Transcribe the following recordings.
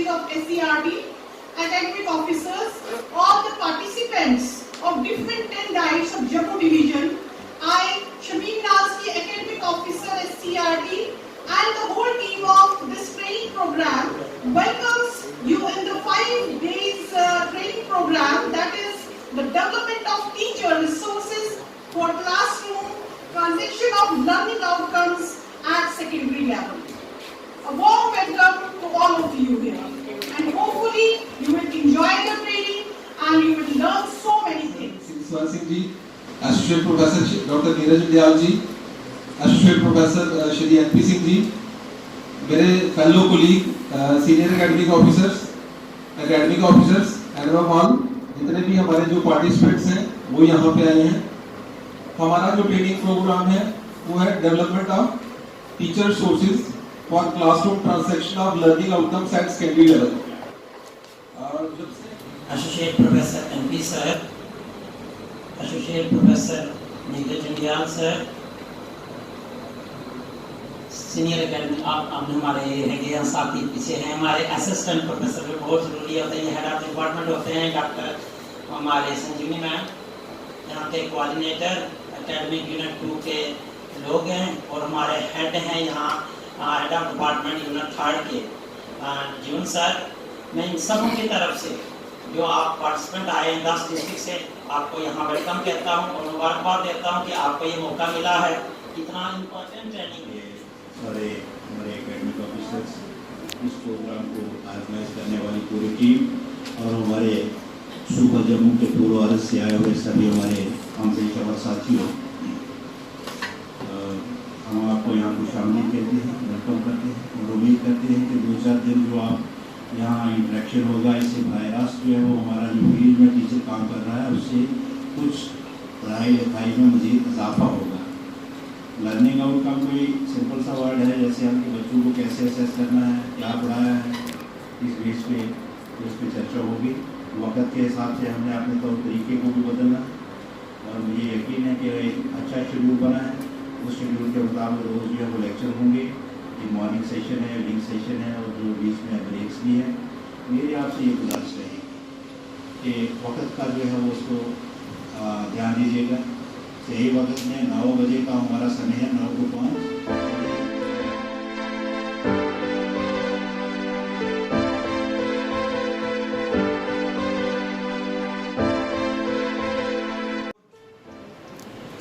of SCRD, academic officers, all the participants of different 10 diets of Jammu Division. I, Shamim Nazmi, academic officer SCRD, and the whole team of this training program welcomes you in the 5 days training program, that is the development of teacher resources for classroom, transition of learning outcomes at secondary level. A warm welcome to all of you here, and hopefully you will enjoy the training and you will learn so many things. Swan Singh ji, Associate Professor Dr. Neeraj Diyal ji, Associate Professor Shri NP Singh ji, मेरे fellow colleague, senior academic officers, and above all, जितने भी हमारे जो participants हैं, वो यहाँ पे आए हैं. हमारा जो training program है, वो है development of teacher sources for classroom transaction of learning outcomes at secondary level. Associate Professor NP sir, Associate Professor Neeraj Diyal sir, senior academy आप हमारे हैं साथी पीछे हैं. हमारे असिस्टेंट प्रोफेसर भी बहुत ज़रूरी होते हैं, हेड ऑफ डिपार्टमेंट होते हैं डॉक्टर हमारे संजीवनी मैम, यहाँ के कोऑर्डिनेटर एकेडमिक यूनिट 2 के लोग हैं, और हमारे हेड हैं यहाँ हेड ऑफ डिपार्टमेंट यूनिट 3 के जीवन सर. मैं इन सबों की तरफ से जो आप पार्टिसिपेंट आए हैं 10 डिस्ट्रिक्ट से, आपको यहाँ वेलकम कहता हूँ और मुबारकबाद देता हूँ कि आपको ये मौका मिला है. इतना इम्पोर्टेंट ट्रेनिंग हमारे एकेडमिक ऑफिसर्स, इस प्रोग्राम को ऑर्गेनाइज करने वाली पूरी टीम, और हमारे सूबा जम्मू के पूर्व भारत से आए हुए सभी हमारे हमपेशा साथियों, हम आपको यहाँ को शामिल करते हैं, वेलकम करते हैं और उम्मीद करते हैं कि 2-4 दिन जो आप यहाँ इंटरेक्शन होगा, इससे बर रास्त जो है वो हमारा जो फील्ड में टीचर काम कर रहा है उससे कुछ पढ़ाई लिखाई में मज़ीद इजाफा होगा. लर्निंग आउटकम कोई सिंपल सा वर्ड है, जैसे आपके बच्चों को कैसे असेस करना है, क्या पढ़ाया है, इस बेस पे चर्चा होगी. वक्त के हिसाब से हमने अपने तौर तरीके को भी बदलना, और मुझे यकीन है कि एक अच्छा शेड्यूल बना है. उस शेड्यूल के मुताबिक रोज़ जो है वो लेक्चर होंगे. ये मॉर्निंग सेशन है, इवनिंग सेशन है, और जो बीच में ब्रेक्स भी हैं. मेरी आपसे ये गुजारिश रहेगी कि वक्त का जो है वो उसको ध्यान दीजिएगा. सही वक्त में 9 बजे का हमारा समय है, 9 to 5.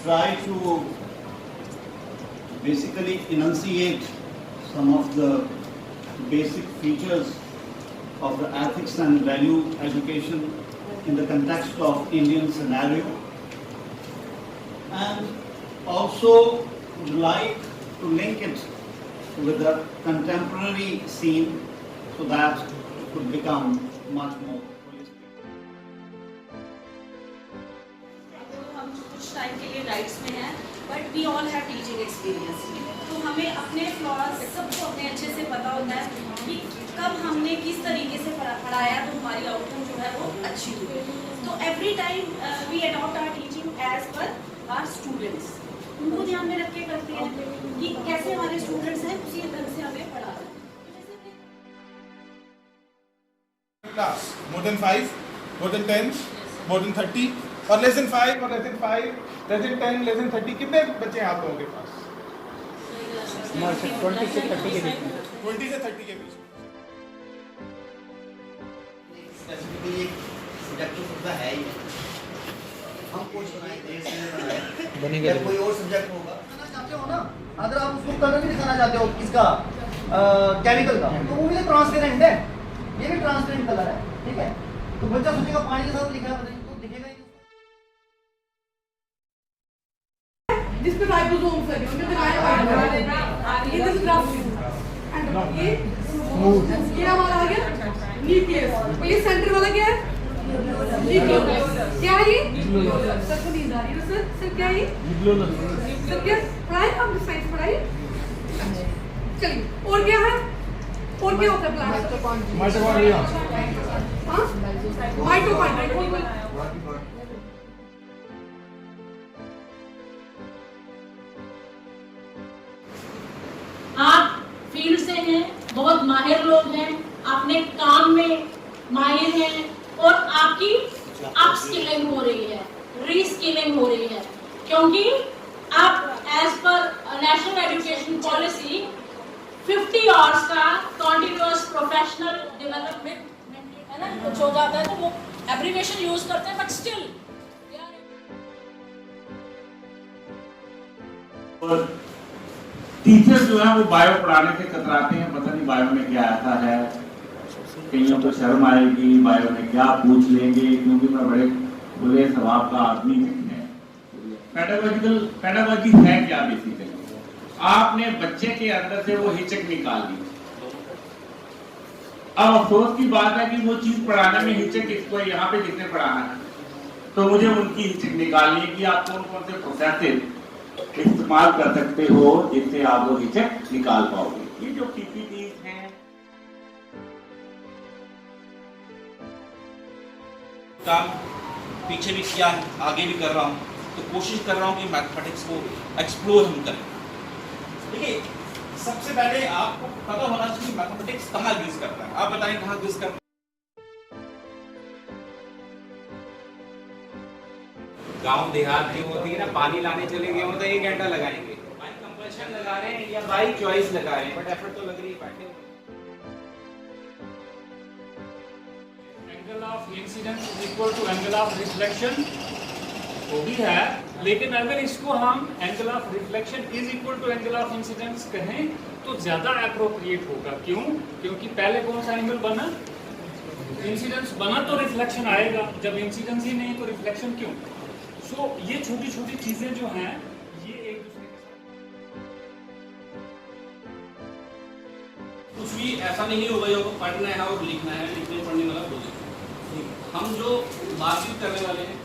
Try to basically enunciate some of the basic features of the ethics and value education in the context of Indian scenario. And also would like to link it with the contemporary scene so that it could become much more holistic. हम कुछ time के लिए DIETs में हैं, but we all have teaching experience, तो हमें अपने flaws सबको अपने अच्छे से पता होता है कि कब हमने किस तरीके से पढ़ाया तो हमारी आउटकम जो है वो अच्छी हुई. तो every time we adopt our teaching as per our students, उनको ध्यान में रख के करते हैं कि कैसे हमारे स्टूडेंट्स हैं उसी ढंग से हमें पढ़ा रहे हैं. Class more than 5, more than 10, more than 30, और less than 5 और less than 5, less than 10, less than 30. कितने बच्चे आप लोगों के पास? 20 से 30 के बीच. 20 से 30 के बीच. स्पेसिफिकली एक सब्जेक्ट होता है ही, हम कोर्स बनाएंगे कोई और सब्जेक्ट होगा चाहते हो ना. अगर आप उसको कलर भी दिखाना चाहते हो किसका केमिकल का, तो वो भी ट्रांसपेरेंट है, ये भी ट्रांसपेरेंट कलर है, ठीक है. तो बच्चा सोचेगा पानी के साथ लिखा है तो दिखेगा ही. जिस पे राइबोसोम्स लगे उनमें दिखाया ये दिस ग्राफ एंड ये हमारा आ गया न्यूक्लियस. और ये सेंटर वाला क्या है? न्यूक्लियस. क्या है ये? सर को नींद आ रही है. सर क्या है ये? सर क्या पढ़ाई आपने साइंस पढ़ाई? चलिए और क्या है? और क्या होता है प्लांट? माइटोकॉन्ड्रिया. हाँ माइटोकॉन्ड्रिया. आप फील्ड से हैं, बहुत माहिर लोग हैं, आप अपने काम में माहिर हैं और आपकी अपस्किलिंग हो रही है, रीस्किलिंग हो रही है, क्योंकि आप as per National Education Policy 50 hours का कॉन्टिन्यूअस प्रोफेशनल डेवलपमेंट है ना, कुछ हो जाता है तो वो एब्रीविएशन यूज करते हैं, बट स्टिल और टीचर जो है वो बायो पढ़ाने से कतराते हैं, पता नहीं बायो में क्या आता है, कईयों को शर्म आएगी, बायो में क्या पूछ लेंगे, क्योंकि मैं बड़े खुले स्वभाव का आदमी नहीं है। पेडागोजी है क्या? बेसिकली आपने बच्चे के अंदर से वो हिचक निकाल दी। अब अफसोस की बात है कि वो चीज पढ़ाने में हिचक इसको यहाँ पे जिसने पढ़ाना है, तो मुझे उनकी हिचक निकालनी है कि आप कौन कौन से प्रोसेस इस्तेमाल कर सकते हो जिससे आप वो हिचक निकाल पाओगे। ये जो पीपीटीज हैं, काम पीछे भी किया है, आगे भी कर रहा हूँ, तो कोशिश कर रहा हूँ कि मैथमेटिक्स को एक्सप्लोर हम करें। देखिए, सबसे पहले आपको पता होना चाहिए मैथमेटिक्स कहाँ यूज करता है। आप बताएं कहाँ यूज करता है? गांव देहात में होती है ना, पानी लाने चले गए हो तो 1 घंटा लगाएंगे, बाई कंपल्शन लगा रहे हैं या बाई चॉइस लगा रहे हैं, बट एफर्ट तो लग रही है। बैठे angle of incidence is equal to angle of reflection, वो भी है, लेकिन अगर इसको हम angle of reflection is equal to angle of incidence कहें तो ज्यादा एप्रोप्रिएट होगा। क्यों? क्योंकि पहले कौन सा एंगल बना? इंसिडेंस बना तो रिफ्लेक्शन आएगा, जब इंसिडेंस ही नहीं तो रिफ्लेक्शन क्यों? सो ये छोटी छोटी चीजें जो हैं ये एक दूसरे के साथ कुछ भी ऐसा नहीं होगा जो पढ़ना है और लिखना है, लिखने पढ़ने वाला प्रोजेक्ट। हम जो बातचीत करने वाले हैं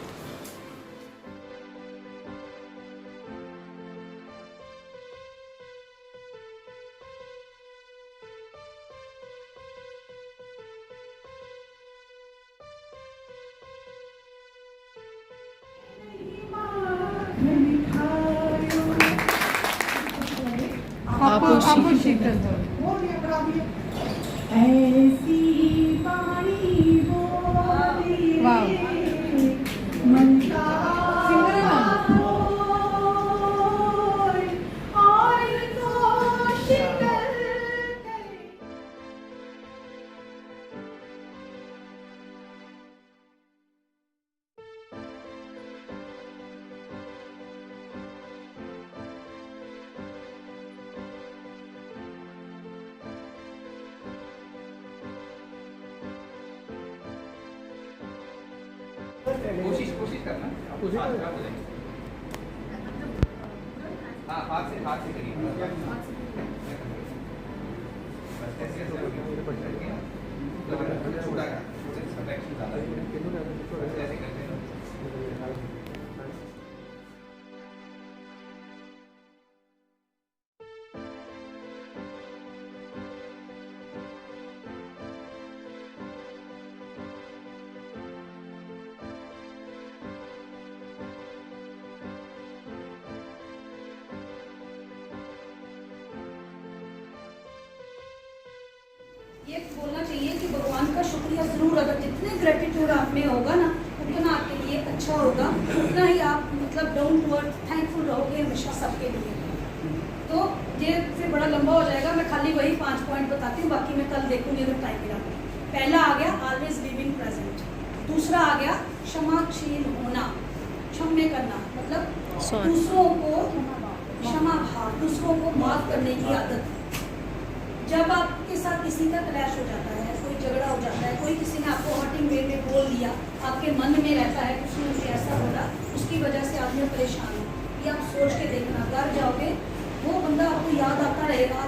ऐसी पानी बोली मन का और तो शिकल कोशिश करना, हाँ, हाथ से करिए, छोटा ऐसे करते हैं। ये बोलना चाहिए कि भगवान का शुक्रिया जरूर अदा, जितने ग्रेटिट्यूड आप में होगा ना उतना आपके लिए अच्छा होगा, उतना ही आप मतलब डाउन टू अर्थ थैंकफुल रहोगे हमेशा सबके लिए। तो ये फिर बड़ा लंबा हो जाएगा, मैं खाली वही 5 पॉइंट बताती हूँ, बाकी मैं कल देखूंगी अगर टाइम मिला। पहला आ गया ऑलवेज लिविंग प्रेजेंट, दूसरा आ गया क्षमाशील होना, क्षम्य करना मतलब दूसरों को क्षमा भाव, दूसरों को माफ करने की आदत। जब आपके साथ किसी का क्लैश हो जाता है, कोई झगड़ा हो जाता है, कोई किसी ने आपको हर्टिंग वे में बोल दिया, आपके मन में रहता है कुछ न कुछ ऐसा हो रहा, उसकी वजह से आदमी परेशान है, ये आप सोच के देखना, घर जाओगे वो बंदा आपको याद आता रहेगा।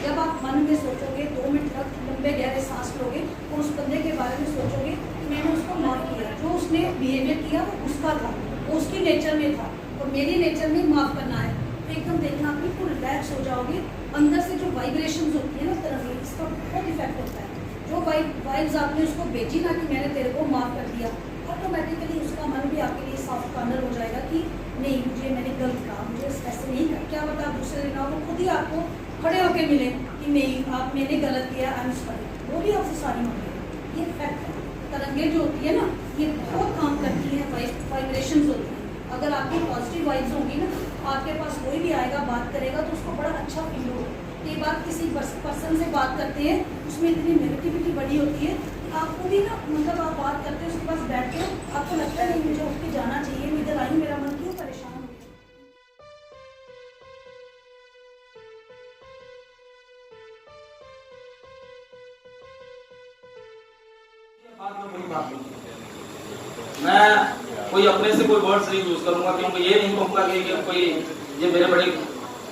जब आप मन में सोचोगे 2 मिनट तक लंबे गहरे सांस लोगे और उस बंदे के बारे में सोचोगे कि मैंने उसको माफ़ किया, जो उसने बिहेवियर किया वो उसका था, वो उसकी नेचर में था और मेरी नेचर में माफ़ करना है, तो एकदम देखना बिल्कुल रिलैक्स हो जाओगे। अंदर से जो वाइब्रेशंस होती है ना तरंगे, इसका बहुत इफेक्ट होता है। जो वाइब्स आपने उसको भेजी ना कि मैंने तेरे को माफ़ कर दिया, ऑटोमेटिकली उसका मन भी आपके लिए सॉफ्ट कॉर्नर हो जाएगा कि नहीं मुझे मैंने गलत कहा, मुझे ऐसे नहीं कहा। क्या पता आप दूसरे दिन वो खुद ही आपको खड़े होके मिले कि नहीं आप मैंने गलत किया, आई एम सॉरी, वो भी आपसे सारी होती है, ये फैक्ट है। तरंगें जो होती है ना, ये बहुत काम करती है, वाइब्रेशंस होती हैं। अगर आपकी पॉजिटिव वाइब्स होंगी ना, आपके पास कोई भी आएगा बात करेगा तो उसको बड़ा अच्छा फील होगा। कई बार किसी पर्सन से बात करते हैं, उसमें इतनी नेगेटिविटी बड़ी होती है, आपको भी ना मतलब आप बात करते हो, उसके पास बैठते हो, आपको लगता है नहीं मुझे उठ के जाना चाहिए, मैं इधर आई, मेरा मन क्यों परेशान हो गया। मैं कोई अपने से कोई वर्ड्स नहीं यूज करूंगा, क्योंकि ये नहीं कहूँगा कि कोई ये मेरे बड़े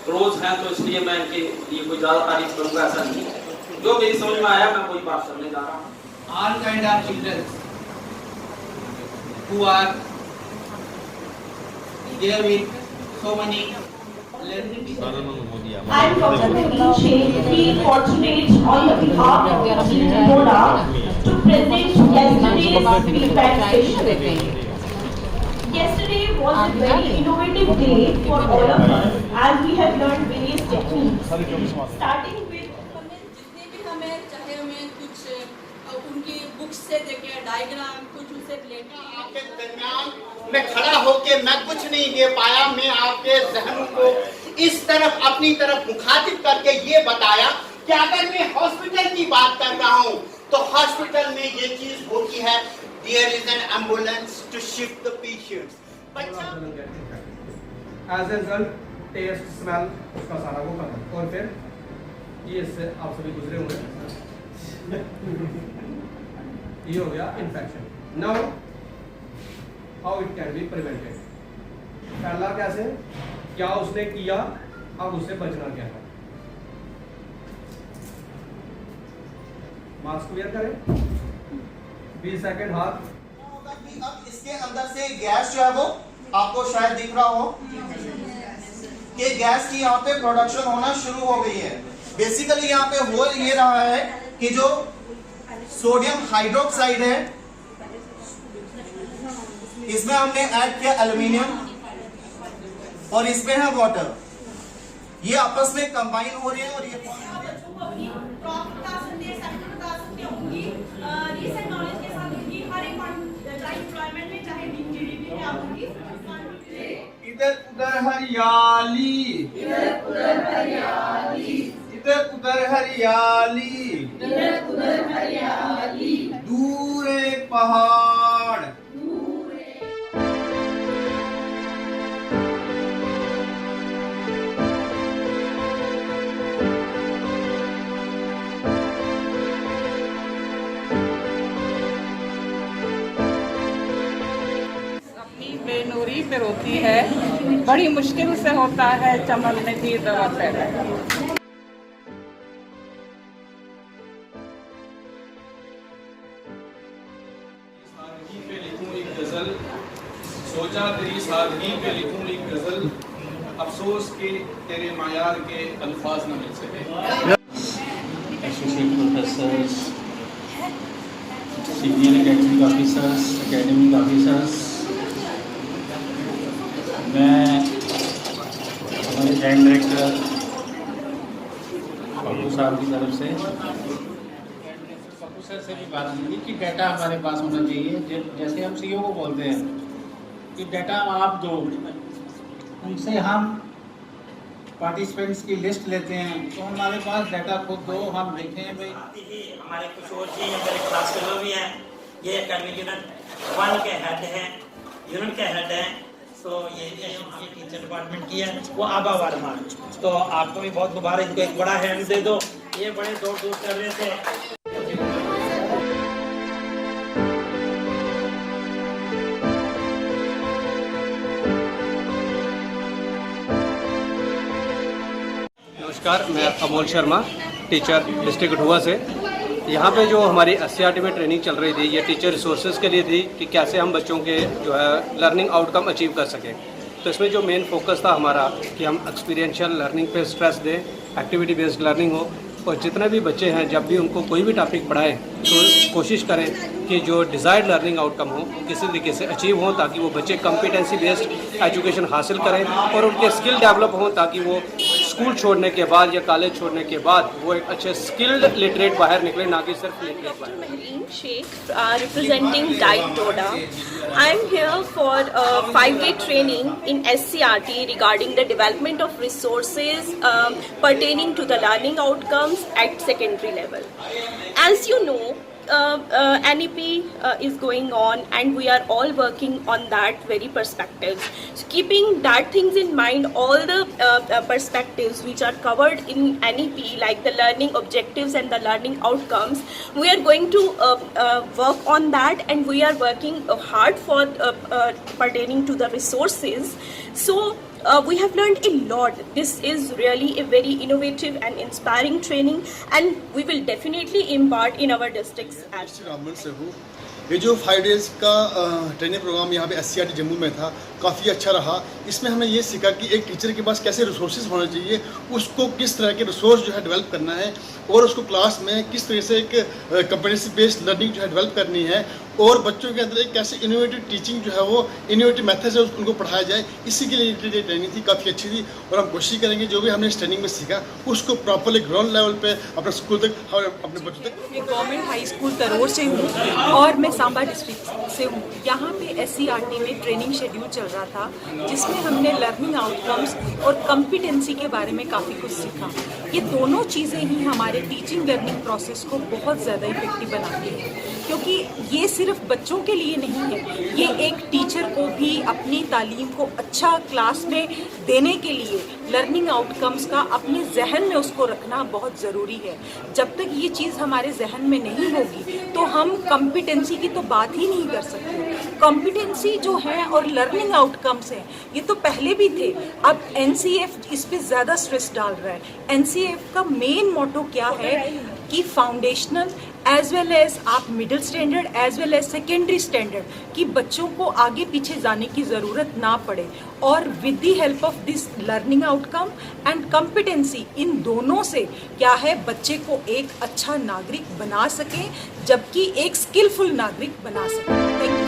क्लोज हैं तो इसलिए मैं इनके ये कोई ज्यादा तारीफ करूंगा, ऐसा नहीं। जो मेरी समझ में आया मैं कोई बात करने जा रहा हूँ। All kind of children who are there with so many learning. I'm Dr. Naveen Sheikh. We congratulate on the behalf of Team Boda to present yesterday's feedback session. Yesterday was a very innovative day for all of us as we have learned various techniques. Starting with जितने भी हमें चाहे हमें कुछ उनकी books से देखे diagram कुछ उससे रिलेटेड आपके दरमियान में खड़ा होके मैं कुछ नहीं दे पाया, मैं आपके जहनों को इस तरफ अपनी तरफ मुखातिब करके ये बताया कि अगर मैं हॉस्पिटल की बात कर रहा हूँ तो हॉस्पिटल में ये चीज होती है, there is an ambulance to shift the patients. बच्चा as a result taste smell उसका सारा वो खत्म, और फिर ये इससे आप सभी गुजरे होंगे, ये हो गया infection. Now how it can be prevented. पहला कैसे, क्या उसने किया, अब उससे बचना क्या है। मास्क वेयर करें, 20 सेकंड हाथ। अब इसके अंदर से गैस जो है वो आपको शायद दिख रहा हो कि गैस की यहाँ पे प्रोडक्शन होना शुरू हो गई है। बेसिकली यहाँ पे हो ये रहा है कि जो सोडियम हाइड्रोक्साइड है इसमें हमने ऐड किया एल्युमिनियम और इसमें है वाटर, ये आपस में कंबाइन हो रहे हैं और ये इधर उधर हरियाली, इधर उधर हरियाली, इधर उधर हरियाली, इधर उधर हरियाली, दूर एक पहाड़, बेनूरी पे रोती है, बड़ी मुश्किल से होता है चमन की दवा पैदा। सादगी पे लिखूं एक गजल, सोचा तेरी सादगी पे लिखूं एक गजल, अफसोस के तेरे मायार के अल्फाज न मिल सके। Associate professors, senior academic officers, academic officers, मैं हमारे जॉइंट डायरेक्टर पप्पू साहब की तरफ से पप्पू सर से भी बात हुई कि डाटा हमारे पास होना चाहिए। जैसे हम सीईओ को बोलते हैं कि डाटा आप दो, उनसे हम पार्टिसिपेंट्स की लिस्ट लेते हैं, तो हमारे पास डाटा खुद दो, हम देखें भाई। हमारे कुछ और जी हमारे क्लास फेलो भी हैं, ये एकेडमिक यूनिट 1 के हेड हैं, यूनिट के हेड हैं। तो ये टीचर डिपार्टमेंट की है, वो आबा वर्मा। तो आपको भी बहुत मुबारक, इनको एक बड़ा हैंड दे दो, ये बड़े दौड़ दूर कर रहे थे। नमस्कार, मैं अमोल शर्मा, टीचर डिस्ट्रिक्ट कठुआ से। यहाँ पे जो हमारी एससीईआरटी में ट्रेनिंग चल रही थी, ये टीचर रिसोर्सेज के लिए थी कि कैसे हम बच्चों के जो है लर्निंग आउटकम अचीव कर सकें। तो इसमें जो मेन फोकस था हमारा कि हम एक्सपीरियंशियल लर्निंग पे स्ट्रेस दें, एक्टिविटी बेस्ड लर्निंग हो, और जितने भी बच्चे हैं जब भी उनको कोई भी टॉपिक पढ़ाएं तो कोशिश करें कि जो डिज़ायर्ड लर्निंग आउटकम हो किसी तरीके से अचीव हो, ताकि वो बच्चे कॉम्पिटेंसी बेस्ड एजुकेशन हासिल करें और उनके स्किल डेवलप हों, ताकि वो स्कूल छोड़ने के बाद या कॉलेज छोड़ने के बाद वो एक अच्छे स्किल्ड लिटरेट बाहर निकले, ना कि सिर्फ लिटरेट बाहर। Mahleen Sheikh, representing Diet Toda. I am here for a 5-day training in SCRT regarding the development of resources pertaining to the learning outcomes at secondary level. As you know, NEP is going on and we are all working on that very perspectives. So keeping that things in mind, all the perspectives which are covered in NEP, like the learning objectives and the learning outcomes, we are going to work on that, and we are working hard for pertaining to the resources. So we have learned a lot. This is really a very innovative and inspiring training, and we will definitely impart in our districts as well. से हूँ। ये जो 5 days का training programme यहाँ पे SCRT Jammu में था, काफ़ी अच्छा रहा। इसमें हमने ये सीखा कि एक टीचर के पास कैसे रिसोर्सेज होने चाहिए, उसको किस तरह के रिसोर्स जो है डेवलप करना है, और उसको क्लास में किस तरह से एक कम्पिटेंसी बेस्ड लर्निंग जो है डेवलप करनी है, और बच्चों के अंदर एक कैसे इनोवेटिव टीचिंग जो है वो इनोवेटिव मेथड से उनको पढ़ाया जाए। इसी के लिए ये ट्रेनिंग थी, काफ़ी अच्छी थी, और हम कोशिश करेंगे जो भी हमने इस ट्रेनिंग में सीखा उसको प्रॉपरली ग्राउंड लेवल पे अपने स्कूल तक, अपने बच्चों तक। मैं गवर्नमेंट हाई स्कूल तरोर से हूँ और मैं सांबा डिस्ट्रिक्ट से हूँ। यहाँ पे SCRT में ट्रेनिंग शेड्यूल चल रहा था, जिसमें हमने लर्निंग आउटकम्स और कॉम्पिटेंसी के बारे में काफ़ी कुछ सीखा। ये दोनों चीज़ें ही हमारे टीचिंग लर्निंग प्रोसेस को बहुत ज़्यादा इफेक्टिव बनाती हैं, क्योंकि ये सिर्फ बच्चों के लिए नहीं है, ये एक टीचर को भी अपनी तालीम को अच्छा क्लास में देने के लिए लर्निंग आउटकम्स का अपने जहन में उसको रखना बहुत ज़रूरी है। जब तक ये चीज़ हमारे जहन में नहीं होगी तो हम कॉम्पिटेंसी की तो बात ही नहीं कर सकते। कॉम्पिटेंसी जो है और लर्निंग आउटकम्स हैं, ये तो पहले भी थे, अब NCF इस पर ज़्यादा स्ट्रेस डाल रहा है। NCF का मेन मोटो क्या है कि फाउंडेशनल एज वेल एज आप middle standard as well as secondary standard कि बच्चों को आगे पीछे जाने की ज़रूरत ना पड़े, और with the help of this learning outcome and competency, इन दोनों से क्या है बच्चे को एक अच्छा नागरिक बना सके, जबकि एक स्किलफुल नागरिक बना सके।